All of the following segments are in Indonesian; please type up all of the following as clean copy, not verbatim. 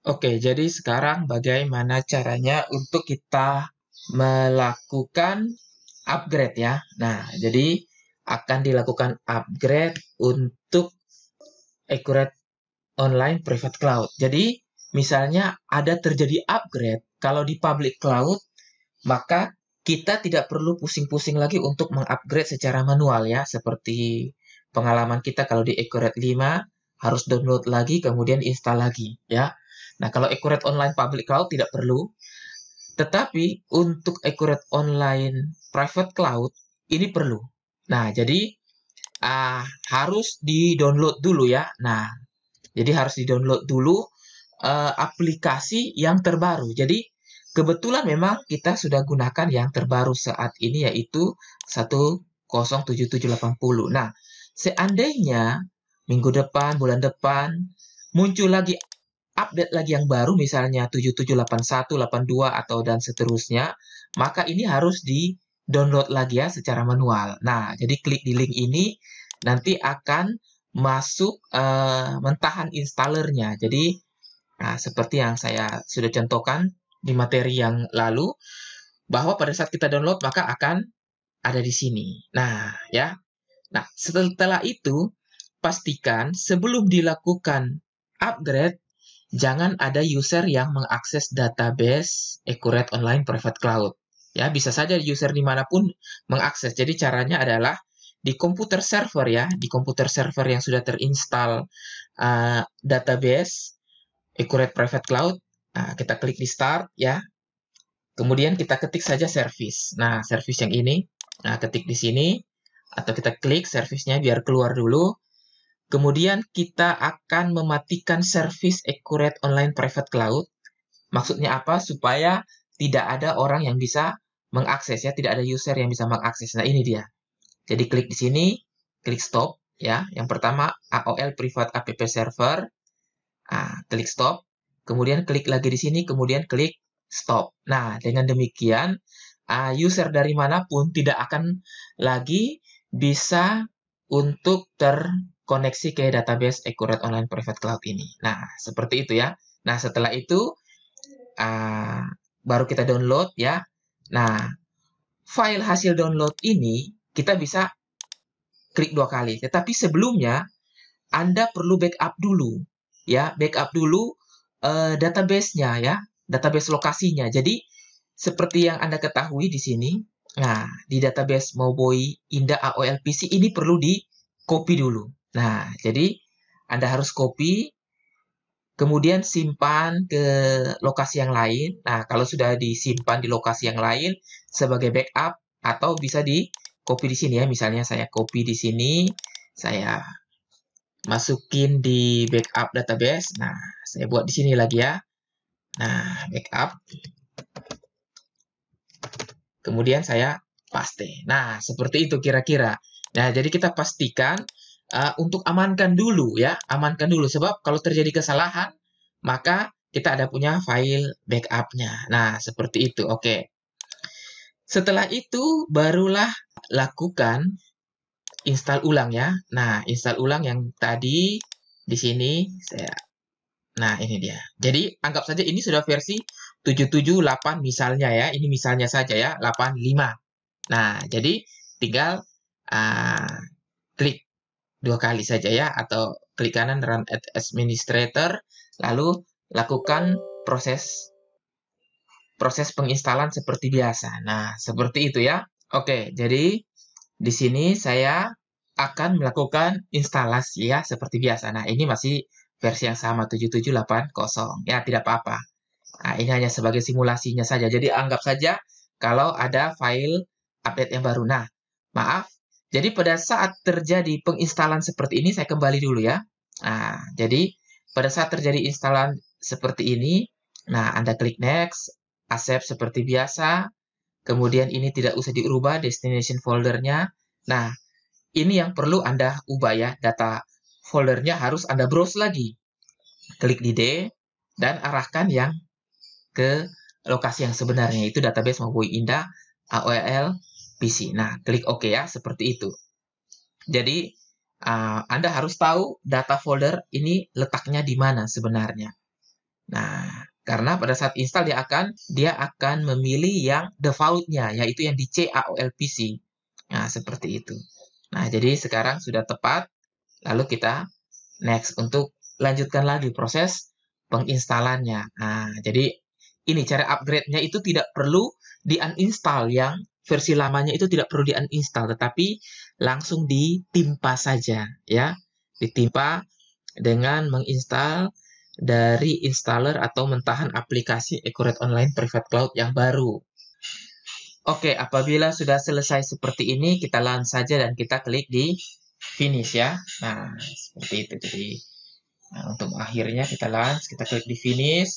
Oke, jadi sekarang bagaimana caranya untuk kita melakukan upgrade ya. Nah, jadi akan dilakukan upgrade untuk Accurate Online Private Cloud. Jadi, misalnya ada terjadi upgrade, kalau di public cloud, maka kita tidak perlu pusing-pusing lagi untuk mengupgrade secara manual ya, seperti pengalaman kita kalau di Accurate 5 harus download lagi kemudian install lagi ya. Nah, kalau Accurate Online Public Cloud tidak perlu, tetapi untuk Accurate Online Private Cloud ini perlu. Nah, jadi harus di-download dulu ya. Nah, jadi harus di-download dulu aplikasi yang terbaru. Jadi kebetulan memang kita sudah gunakan yang terbaru saat ini yaitu 107780. Nah, seandainya minggu depan, bulan depan muncul lagi update lagi yang baru misalnya 7781, 82 atau dan seterusnya, maka ini harus di-download lagi ya secara manual. Nah, jadi klik di link ini nanti akan masuk mentahan installernya. Jadi seperti yang saya sudah contohkan di materi yang lalu, bahwa pada saat kita download maka akan ada di sini. Nah, ya. Nah, setelah itu pastikan sebelum dilakukan upgrade jangan ada user yang mengakses database Accurate Online Private Cloud. Ya, bisa saja user dimanapun mengakses. Jadi caranya adalah di komputer server ya, di komputer server yang sudah terinstall database Accurate Private Cloud, kita klik di Start ya. Kemudian kita ketik saja service. Nah, service yang ini, ketik di sini atau kita klik service-nya biar keluar dulu. Kemudian kita akan mematikan service Accurate Online Private Cloud. Maksudnya apa? Supaya tidak ada orang yang bisa mengakses ya, tidak ada user yang bisa mengakses. Nah, ini dia. Jadi klik di sini, klik stop ya. Yang pertama AOL Private App Server. Klik stop. Kemudian klik lagi di sini, kemudian klik stop. Nah, dengan demikian user dari manapun tidak akan lagi bisa untuk terkoneksi ke database Accurate Online Private Cloud ini. Nah, seperti itu ya. Nah, setelah itu baru kita download ya. Nah, file hasil download ini kita bisa klik 2 kali. Tetapi sebelumnya Anda perlu backup dulu ya, backup dulu database-nya ya, database lokasinya. Jadi seperti yang Anda ketahui di sini, nah di database Moboi Indah AOL PC ini perlu di copy dulu. Nah, jadi Anda harus copy, kemudian simpan ke lokasi yang lain. Nah, kalau sudah disimpan di lokasi yang lain sebagai backup atau bisa di copy di sini ya. Misalnya saya copy di sini, saya masukin di backup database. Nah, saya buat di sini lagi ya. Nah, backup. Kemudian saya paste. Nah, seperti itu kira-kira. Nah, jadi kita pastikan untuk amankan dulu ya. Amankan dulu. Sebab kalau terjadi kesalahan, maka kita ada punya file backup-nya. Nah, seperti itu. Oke. Setelah itu, barulah lakukan install ulang ya. Nah, install ulang yang tadi di sini saya. Nah, ini dia. Jadi, anggap saja ini sudah versi 778 misalnya ya. Ini misalnya saja ya, 85. Nah, jadi tinggal klik 2 kali saja ya, atau klik kanan Run as Administrator, lalu lakukan proses penginstalan seperti biasa. Nah, seperti itu ya. Oke, jadi di sini saya akan melakukan instalasi ya, seperti biasa. Nah, ini masih versi yang sama, 7780. Ya, tidak apa-apa. Nah, ini hanya sebagai simulasinya saja. Jadi, anggap saja kalau ada file update yang baru. Nah, maaf. Jadi, pada saat terjadi penginstalan seperti ini, saya kembali dulu ya. Nah, jadi, pada saat terjadi instalan seperti ini, nah, Anda klik next, accept seperti biasa. Kemudian ini tidak usah diubah destination foldernya. Nah, ini yang perlu Anda ubah ya. Data foldernya harus Anda browse lagi. Klik di D dan arahkan yang ke lokasi yang sebenarnya, itu database Moboi Indah AOL PC. Nah, klik OK ya, seperti itu. Jadi, Anda harus tahu data folder ini letaknya di mana sebenarnya. Nah, karena pada saat install dia akan memilih yang default-nya, yaitu yang di CAOLPC. Nah, seperti itu. Nah, jadi sekarang sudah tepat. Lalu kita next untuk lanjutkan lagi proses penginstalannya. Nah, jadi ini cara upgrade-nya itu tidak perlu di-uninstall, yang versi lamanya itu tidak perlu di-uninstall, tetapi langsung ditimpa saja, ya. Ditimpa dengan menginstal dari installer atau mentahan aplikasi Accurate Online Private Cloud yang baru. Oke, apabila sudah selesai seperti ini, kita launch saja dan kita klik di finish ya. Nah, seperti itu. Jadi, untuk akhirnya kita launch, kita klik di finish,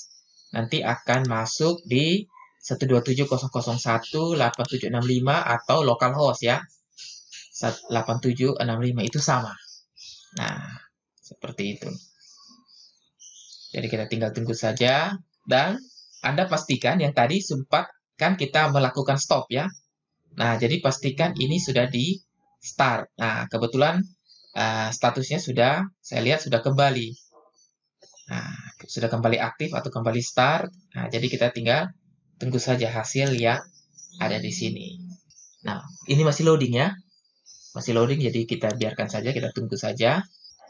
nanti akan masuk di 127.001.8765 atau localhost ya. 8765 itu sama. Nah, seperti itu. Jadi kita tinggal tunggu saja, dan Anda pastikan yang tadi sempat kan kita melakukan stop ya. Nah, jadi pastikan ini sudah di start. Nah, kebetulan statusnya sudah, saya lihat sudah kembali. Nah, sudah kembali aktif atau kembali start. Nah, jadi kita tinggal tunggu saja hasil yang ada di sini. Nah, ini masih loading ya. Masih loading, jadi kita biarkan saja, kita tunggu saja.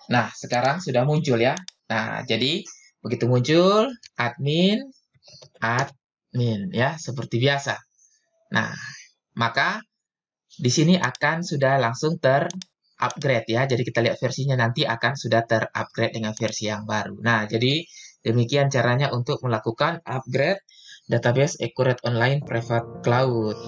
Nah, sekarang sudah muncul ya. Nah, jadi begitu muncul, admin ya, seperti biasa. Nah, maka di sini akan sudah langsung ter-upgrade ya. Jadi kita lihat versinya nanti akan sudah ter-upgrade dengan versi yang baru. Nah, jadi demikian caranya untuk melakukan upgrade database Accurate Online Private Cloud.